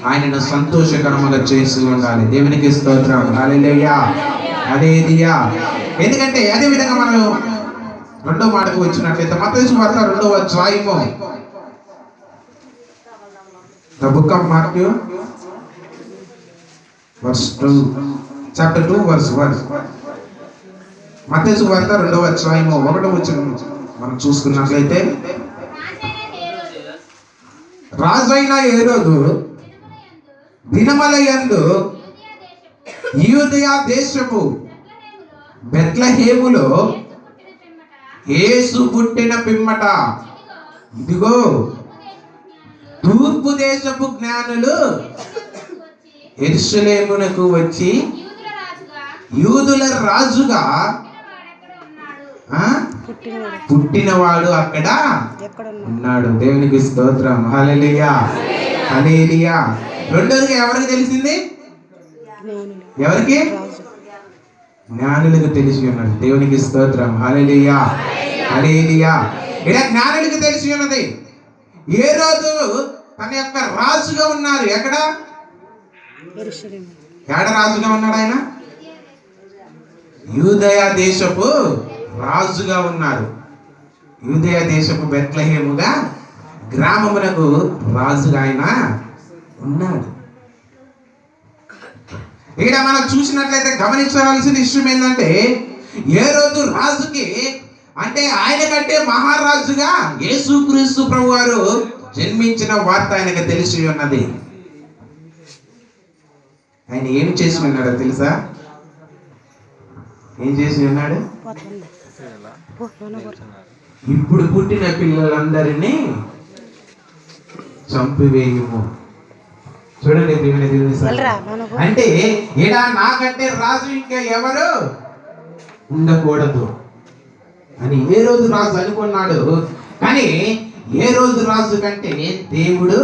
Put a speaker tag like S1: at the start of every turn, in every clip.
S1: ఆయనను సంతోషకరముగా చేసి ఉండాలి. దేవునికి స్తోత్రం. హల్లెలూయా, హల్లెలూయా. ఎందుకంటే అదే విధంగా మనం రెండో మాటకు వచ్చినట్లయితే మత్తయి సువార్త 2వ అధ్యాయము, the book of Matthew chapter 2 verse 1. మత్తయి సువార్త 2వ అధ్యాయము 1వ వచనం మనం చూసుకున్నట్లయితే, రాజైన హేరోదు దినములయందు యూదయ దేశపు బెత్లెహేములో యేసు పుట్టిన పిమ్మట ఇదిగో తూర్పు దేశపు జ్ఞానులు యెరూషలేమునకు వచ్చి యూదుల రాజుగా పుట్టినవాడు అక్కడ ఉన్నాడు. దేవునికి స్తోత్రం. హల్లెలూయా, హల్లెలూయా. రెండోదిగా ఎవరికి తెలిసింది? ఎవరికి? జ్ఞానులకు తెలిసి ఉన్నాడు. దేవునికి స్తోత్రం. హల్లెలూయా, హల్లెలూయా. ఇలా జ్ఞానులకు తెలిసి ఉన్నది. ఏ రోజు తన యొక్క రాజుగా ఉన్నారు. ఎక్కడ రాజుగా ఉన్నాడు ఆయన? యూదయ దేశపు రాజుగా ఉన్నారు. యూదయ దేశపు బెత్లెహేముగా గ్రామమునకు రాజుగా ఆయన ఉన్నాడు. ఇక్కడ మనం చూసినట్లయితే గమనించవలసిన విషయం ఏంటంటే, ఏ రోజు రాజుకి అంటే ఆయన కంటే మహారాజుగా యేసుక్రీస్తు ప్రభు వారు జన్మించిన వార్త ఆయనకు తెలిసి ఉన్నది. ఆయన ఏం చేసి ఉన్నాడో తెలుసా? ఏం చేసి ఉన్నాడు? ఇప్పుడు పుట్టిన పిల్లలందరినీ చంపివేయము. చూడండి, అంటే ఇలా నాకంటే రాజు ఇంకా ఎవరు ఉండకూడదు అని ఏ రోజు రాజు అనుకున్నాడు. కానీ ఏ రోజు రాజు కంటే దేవుడు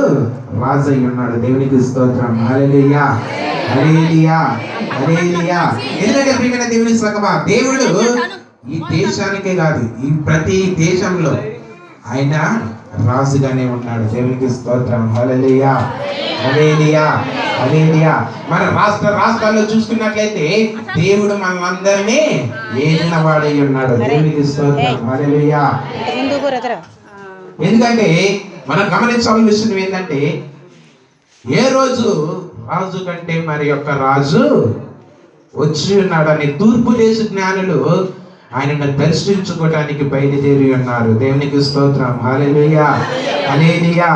S1: రాజు అయి ఉన్నాడు. దేవునికి స్తోత్రం. హల్లెలూయా, హల్లెలూయా, హల్లెలూయా. ఎందుకంటే ప్రియమైన దేవుని సంగమా, దేవుడు ఈ దేశానికే కాదు, ఈ ప్రతి దేశంలో ఆయన రాజుగానే ఉన్నాడు. దేవునికి స్తోత్రం. హల్లెలూయా, హల్లెలూయా, హల్లెలూయా. మన రాష్ట్రాల్లో చూసుకున్నట్లయితే దేవుడు మనందరినీ ఏలిన వాడై ఉన్నాడు. దేవునికి స్తోత్రం. హల్లెలూయా. ఎందుకంటే మనం గమనించాల్సిన విషయం ఏంటంటే, ఏ రోజు రాజు కంటే మరి యొక్క రాజు వచ్చి ఉన్నాడని తూర్పు దేశ జ్ఞానులు ఆయనను దర్శించుకోవడానికి బయలుదేరి ఉన్నారు. దేవునికి స్తోత్రం. హల్లెలూయా, హల్లెలూయా.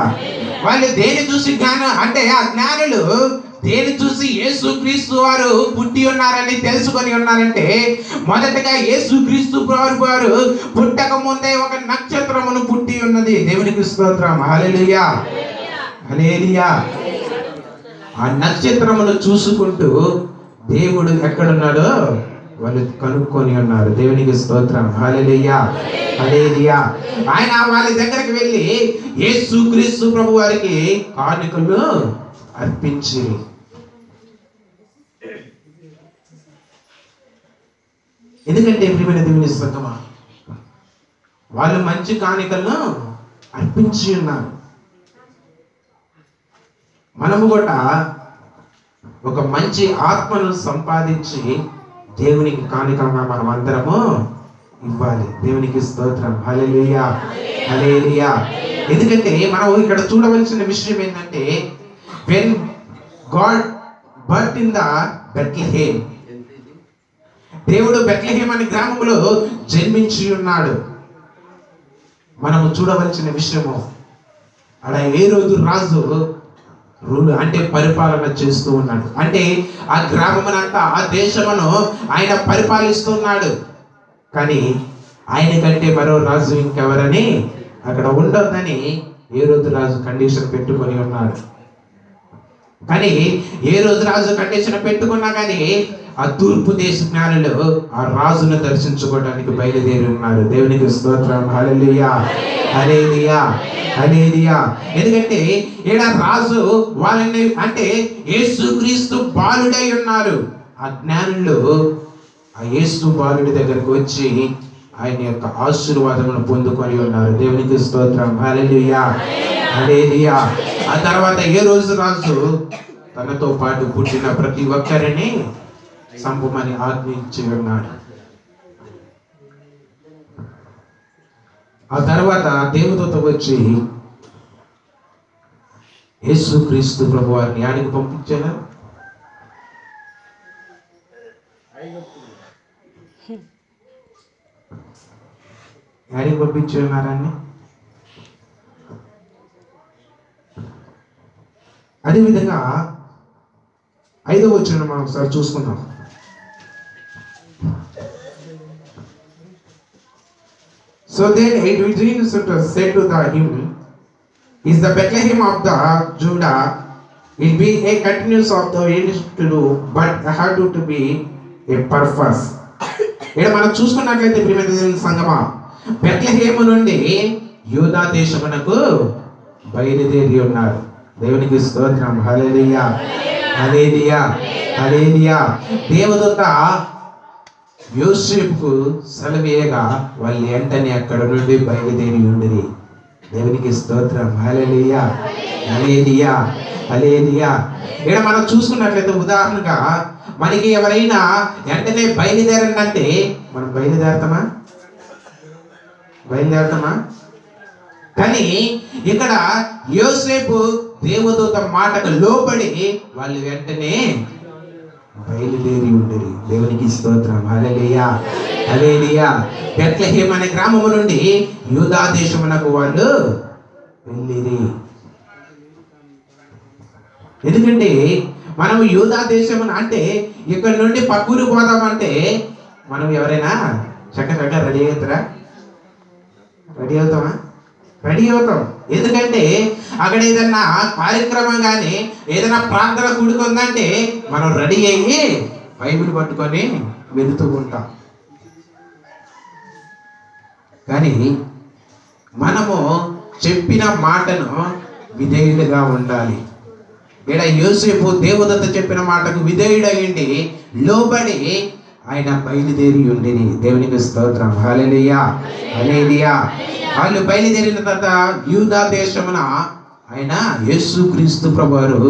S1: వాళ్ళు దేని చూసి జ్ఞానం అంటే, ఆ జ్ఞానులు దేని చూసి యేసుక్రీస్తు వారు పుట్టి ఉన్నారని తెలుసుకొని ఉన్నారంటే, మొదటగా యేసుక్రీస్తు ప్రభు వారు పుట్టక ముందే ఒక నక్షత్రమును పుట్టి ఉన్నది. దేవునికి స్తోత్రం. హల్లెలూయా, హల్లెలూయా. ఆ నక్షత్రమును చూసుకుంటూ దేవుడు ఎక్కడున్నాడో వాళ్ళు కనుక్కొని ఉన్నారు. దేవునికి స్తోత్రం. హల్లెలూయా, హల్లెలూయా. ఆయన వాళ్ళ దగ్గరికి వెళ్ళి యేసుక్రీస్తు ప్రభు వారికి కానుకలు అర్పించి, ఎందుకంటే ప్రియమైన దేవుని సంగమా, వాళ్ళు మంచి కానుకలను అర్పించి ఉన్నారు. మనము కూడా ఒక మంచి ఆత్మను సంపాదించి దేవునికి కానుకగా మనం అందరము ఇవ్వాలి. దేవునికి స్తోత్రం. హల్లెలూయా, హల్లెలూయా. ఎందుకంటే మనం ఇక్కడ చూడవలసిన విషయం ఏంటంటే, when God birthed in the Bethlehem, దేవుడు బెత్లెహేం అనే గ్రామంలో జన్మించి ఉన్నాడు. మనము చూడవలసిన విషయము, అలా ఏ రోజు రాజు అంటే పరిపాలన చేస్తూ ఉన్నాడు. అంటే ఆ గ్రామమునంతా, ఆ దేశమును ఆయన పరిపాలిస్తున్నాడు. కానీ ఆయన కంటే మరో రాజు ఇంకెవరని అక్కడ ఉండొద్దని ఏ రోజు రాజు కండిషన్ పెట్టుకొని ఉన్నాడు. కానీ ఏ రోజు రాజు కండిషన్ పెట్టుకున్నా కానీ ఆ తూర్పు దేశ జ్ఞానులు ఆ రాజును దర్శించుకోవడానికి బయలుదేరి ఉన్నారు. దేవునికి స్తోత్రం. హల్లెలూయా, హల్లెలూయా, హల్లెలూయా. ఎందుకంటే ఈడ రాజు వాళ్ళని అంటే యేసుక్రీస్తు బాలుడై ఉన్నారు. ఆ జ్ఞానులు ఆ యేసు బాలుడి దగ్గరకు వచ్చి ఆయన యొక్క ఆశీర్వాదమును పొందుకొని ఉన్నారు. దేవునికి స్తోత్రం. హల్లెలూయా, హల్లెలూయా. ఆ తర్వాత ఏ రోజు రాజు తనతో పాటు పుట్టిన ప్రతి ఒక్కరిని సంపమని ఆజ్ఞించి ఉన్నాడు. ఆ తర్వాత దేవదూత వచ్చి యేసుక్రీస్తు ప్రభు వారిని ఆడికి పంపించారు. యాడికి పంపించి ఉన్నారని అదేవిధంగా 5వ వచనం మనం ఒకసారి చూసుకుందాం. So then it said to him, is the Bethlehem of the Judah, it be a continuance of the to do, but I have to be a purpose. ఇక్కడ మనం చూసుకున్నట్లయితే ప్రియమైన సంగమా, బెత్లెహేము నుండి యూదా దేశమునకు బయలుదేరి ఉన్నారు. దేవునికి స్తోత్రం. హల్లెలూయా, హల్లెలూయా, హల్లెలూయా. దేవదూత యోసేపుకు సెలవేయగా వాళ్ళు వెంటనే అక్కడ నుండి బయలుదేరి ఉండిరి. దేవునికి స్తోత్రం. హల్లెలూయా, హల్లెలూయా, హల్లెలూయా. ఇక్కడ మనం చూసుకున్నట్లయితే ఉదాహరణగా మనకి ఎవరైనా వెంటనే బయలుదేరండి అంటే మనం బయలుదేరతామా? కానీ ఇక్కడ యోసేపు దేవదూత మాటకు లోబడి వాళ్ళు వెంటనే బయలుదేరి ఉండేది. దేవునికి స్తోత్రం. హల్లెలూయా, హల్లెలూయా. బెత్లెహేమ్ అనే గ్రామము నుండి యూదా దేశమునకు వాళ్ళు వెళ్ళిరి. ఎందుకంటే మనం యూదా దేశం అంటే ఇక్కడ నుండి పక్కూరు పోదామంటే మనం ఎవరైనా చక్కగా రెడీ అవుతారా? రెడీ అవుతాం. ఎందుకంటే అక్కడ ఏదన్నా కార్యక్రమం కానీ ఏదైనా ప్రార్థన కూడుకుందంటే మనం రెడీ అయ్యి బైబిల్ పట్టుకొని వెళుతూ ఉంటాం. కానీ మనము చెప్పిన మాటను విధేయుడిగా ఉండాలి. ఇక్కడ యోసేపు దేవదూత చెప్పిన మాటకు విధేయుడయ్యండి, లోబడి ఆయన బయలుదేరి ఉండేది. దేవునికి స్తోత్రం. హల్లెలూయా, హల్లెలూయా. వాళ్ళు బయలుదేరిన తర్వాత యూదా దేశమున ఆయన యేసుక్రీస్తు ప్రభువారు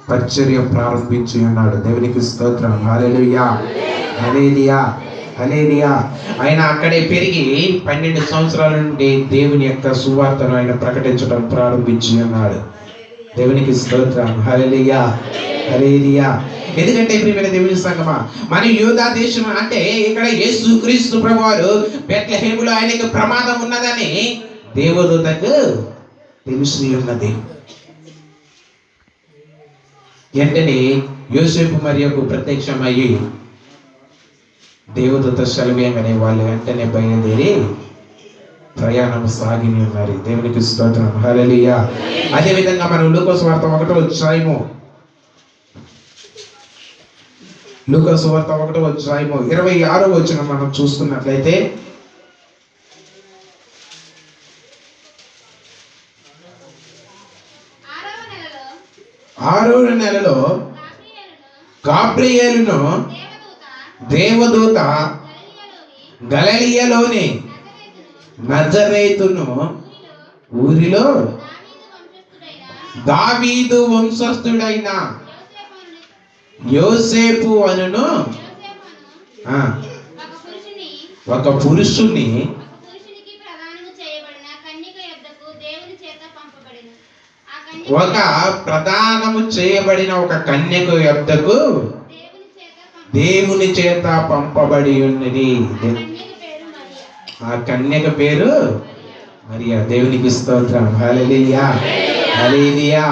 S1: పరిచర్య ప్రారంభించి ఉన్నాడు. దేవునికి స్తోత్రం. హల్లెలూయా, హల్లెలూయా, హల్లెలూయా. ఆయన అక్కడే పెరిగి 12 సంవత్సరాల నుండి దేవుని యొక్క సువార్తను ఆయన ప్రకటించడం ప్రారంభించి ఉన్నాడు. దేవునికి స్తోత్రం. హల్లెలూయా, హల్లెలూయా. ఎందుకంటే ప్రియమైన దేవుని సంగమా, మన యూదా దేశం అంటే ఇక్కడ యేసుక్రీస్తు ప్రభువారు బెత్లెహేములో ఆయనకు ప్రమాదం ఉన్నదని దేవదూతకు తెలిసి ఉన్నది. వెంటనే యోసేపు మరియకు ప్రత్యక్షమయ్యి దేవదూత సెలవేయగానే వాళ్ళు వెంటనే బయలుదేరి ప్రయాణం సాగిని ఉన్నారు. దేవునికి స్తోత్రం. హల్లెలూయా. అదే విధంగా మనం లూకా సువార్త 1వ అధ్యాయము 26వ వచనం మనం చూసుకున్నట్లయితే, 6వ నెలలో గాబ్రియేలును దేవదూత గలిలయలోని నజరేతును ఊరిలో దావీదు వంశస్థుడైన యోసేపు అనును ఒక పురుషుని ప్రదానము చేయబడిన ఒక కన్యక యొద్దకు దేవుని చేత పంపబడి ఉన్నది. ఆ కన్యక పేరు మరియా. దేవునికి స్తోత్రం. హల్లెలూయా, హల్లెలూయా,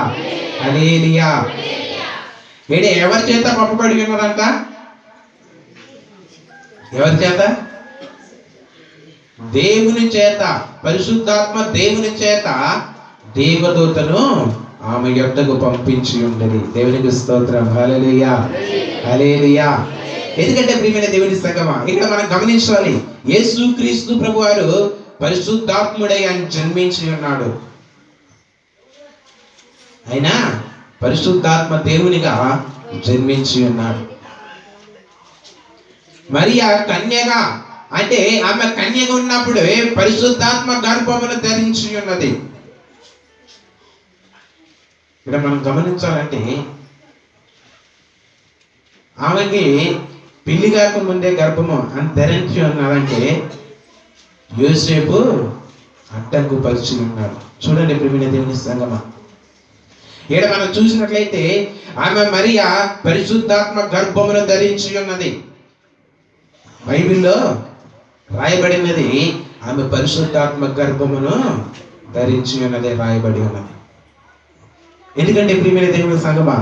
S1: హల్లెలూయా. ఏడే ఎవరి చేత పంపబడి ఉన్నదంట? ఎవరి చేత? దేవుని చేత. పరిశుద్ధాత్మ దేవుని చేత దేవదూతను ఆమె యొద్దకు పంపించి ఉన్నది. దేవునికి స్తోత్రం. హల్లెలూయా, హల్లెలూయా. ఎందుకంటే ప్రియమైన దేవుని సంగమా, ఇక్కడ మనం గమనించాలి, యేసుక్రీస్తు ప్రభువారు పరిశుద్ధాత్ముడై ఆయన జన్మించి ఉన్నాడు. ఆయన పరిశుద్ధాత్మ దేవునిగా జన్మించి ఉన్నాడు. మరి ఆ కన్యగా అంటే ఆమె కన్యగా ఉన్నప్పుడు పరిశుద్ధాత్మ గర్భమును ధరించి ఉన్నది. ఇక్కడ మనం గమనించాలంటే ఆమెకి పెళ్లి కాక ముందే గర్భము అని ధరించి ఉన్నాడంటే యోసేపు అడ్డంకు పరిచి ఉన్నాడు. చూడండి ప్రియమైన దేవుని సంగమా, ఇక్కడ మనం చూసినట్లయితే ఆమె మరియా పరిశుద్ధాత్మ గర్భమును ధరించి ఉన్నది. బైబిల్లో రాయబడినది ఆమె పరిశుద్ధాత్మ గర్భమును ధరించి ఉన్నది రాయబడి ఉన్నది. ఎందుకంటే ప్రియమైన దేవుని సంగమా,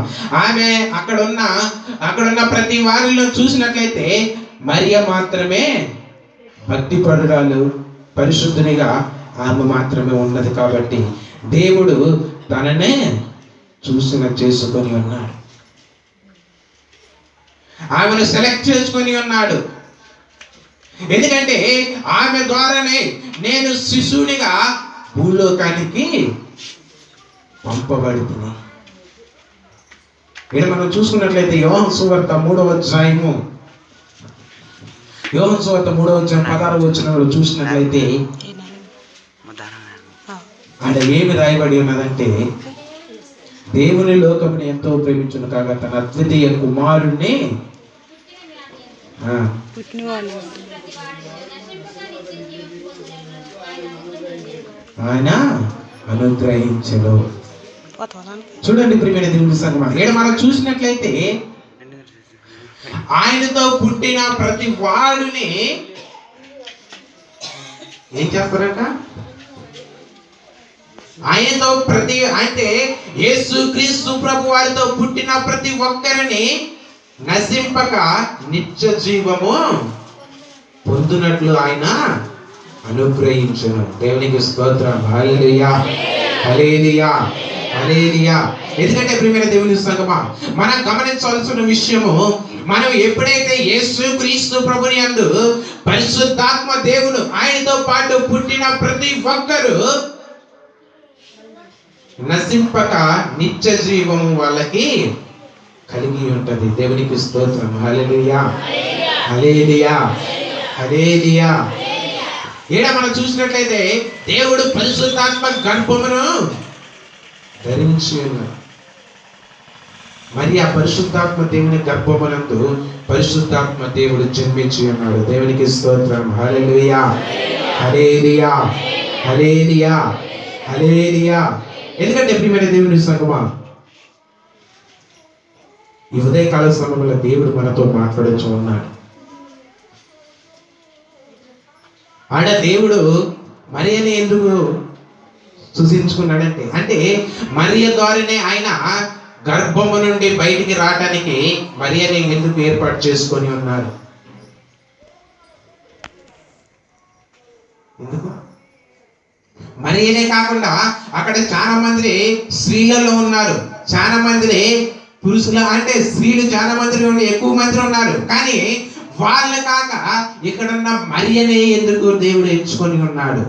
S1: ఆమె అక్కడున్న ప్రతి వారిలో చూసినట్లయితే మరియ మాత్రమే భక్తి పరురాలు, పరిశుద్ధునిగా ఆమె మాత్రమే ఉన్నది. కాబట్టి దేవుడు తననే చేసుకొని ఉన్నాడు, ఆమెను సెలెక్ట్ చేసుకొని ఉన్నాడు. ఎందుకంటే ఆమె ద్వారానే నేను శిశువునిగా భూలోకానికి పంపబడుతున్నా. ఇక్కడ మనం చూసుకున్నట్లయితే యోహాను సువార్త 3వ అధ్యాయము 16వ వచనంలో చూసినట్లయితే ఆడ ఏమి రాయబడి ఉన్నదంటే, దేవుని లోకముని ఎంతో ప్రేమించును కాగా తన అద్వితీయ కుమారుణ్ణి ఆయన అనుగ్రహించను. చూడండి ప్రియమైన దేవుని సంగమా, ఇక్కడ మనం చూసినట్లయితే ఆయనతో పుట్టిన ప్రతి వాడిని ఏం చేస్తారంట? అయితే యేసు క్రీస్తు ప్రభు వారితో పుట్టిన ప్రతి ఒక్కరిని నశింపక నిత్య జీవము పొందునట్లు ఆయన అనుగ్రహించును. దేవునికి స్తోత్రం. హల్లెలూయా, హల్లెలూయా, హల్లెలూయా. ఎందుకంటే ప్రియమైన దేవుని సంగమా, మనం గమనించాల్సిన విషయము, మనం ఎప్పుడైతే యేసు క్రీస్తు ప్రభుని యందు పరిశుద్ధాత్మ దేవుడు ఆయనతో పాటు పుట్టిన ప్రతి ఒక్కరు నశింపక నిత్య జీవము వాళ్ళకి కలిగి ఉంటది. దేవునికి స్తోత్రం. హల్లెలూయా, హల్లెలూయా, హల్లెలూయా. ఈడ మనం చూసినట్లయితే దేవుడు పరిశుద్ధాత్మ గర్భమును ధరించి ఉన్నాడు. మరి ఆ పరిశుద్ధాత్మ దేవుని గర్భమునందు పరిశుద్ధాత్మ దేవుడు జన్మించి ఉన్నాడు. దేవునికి స్తోత్రం. హల్లెలూయా, హల్లెలూయా, హల్లెలూయా, హల్లెలూయా. ఎందుకంటే ప్రియమైన దేవుని సంగమా, ఈ ఉదయకాల సమయంలో దేవుడు మనతో మాట్లాడుతూ ఉన్నాడు. ఆడ దేవుడు మరియని ఎందుకు సూచించుకున్నాడంటే, అంటే మరియ ద్వారానే ఆయన గర్భము నుండి బయటికి రావడానికి మరియని ఎందుకు ఏర్పాటు చేసుకొని ఉన్నాడు? ఎందుకు? మరియనే కాకుండా అక్కడ చాలా మంది స్త్రీలలో ఉన్నారు, చాలా మంది పురుషులు, అంటే స్త్రీలు చాలా మంది ఎక్కువ మంది ఉన్నారు. కానీ వాళ్ళు కాక ఇక్కడున్న మరియనే ఎందుకు దేవుడు ఎంచుకొని ఉన్నాడు?